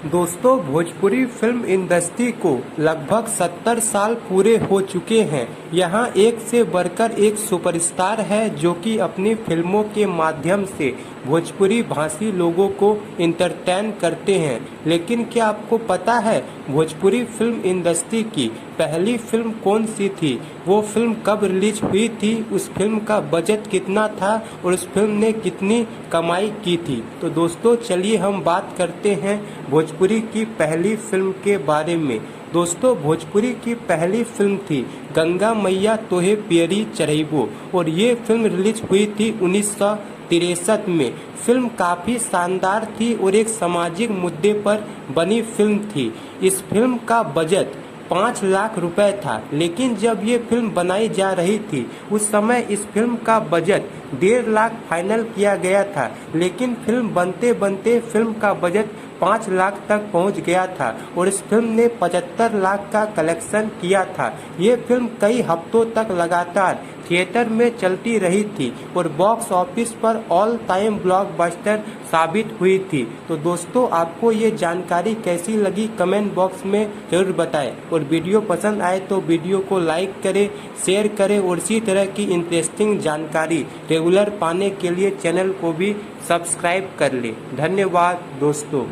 दोस्तों, Bhojpuri film industry को लगभग 70 साल पूरे हो चुके हैं। यहाँ एक से बढ़कर एक सुपरस्टार है जो कि अपनी फिल्मों के माध्यम से भोजपुरी भाषी लोगों को इंटरटेन करते हैं। लेकिन क्या आपको पता है भोजपुरी फिल्म इंडस्ट्री की पहली फिल्म कौन सी थी? वो फिल्म कब रिलीज हुई थी? उस फिल्म का बजट कितना था और उस फिल्म ने कितनी कमाई की थी? तो दोस्तों, चलिए हम बात करते हैं भोजपुरी की पहली फिल्म के बारे में। दोस्तों, भोजपुरी की पहली फिल्म थी गंगा मैया तोहे पियरी चढ़ैबो और ये फिल्म रिलीज हुई थी 1963 में। फिल्म काफ़ी शानदार थी और एक सामाजिक मुद्दे पर बनी फिल्म थी। इस फिल्म का बजट 5 लाख रुपए था, लेकिन जब ये फिल्म बनाई जा रही थी उस समय इस फिल्म का बजट 1.5 लाख फाइनल किया गया था। लेकिन फिल्म बनते बनते फिल्म का बजट 5 लाख तक पहुंच गया था और इस फिल्म ने 75 लाख का कलेक्शन किया था। ये फिल्म कई हफ्तों तक लगातार थिएटर में चलती रही थी और बॉक्स ऑफिस पर ऑल टाइम ब्लॉकबस्टर साबित हुई थी। तो दोस्तों, आपको ये जानकारी कैसी लगी कमेंट बॉक्स में जरूर बताएं और वीडियो पसंद आए तो वीडियो को लाइक करें, शेयर करें और इसी तरह की इंटरेस्टिंग जानकारी रेगुलर पाने के लिए चैनल को भी सब्सक्राइब कर लें। धन्यवाद दोस्तों।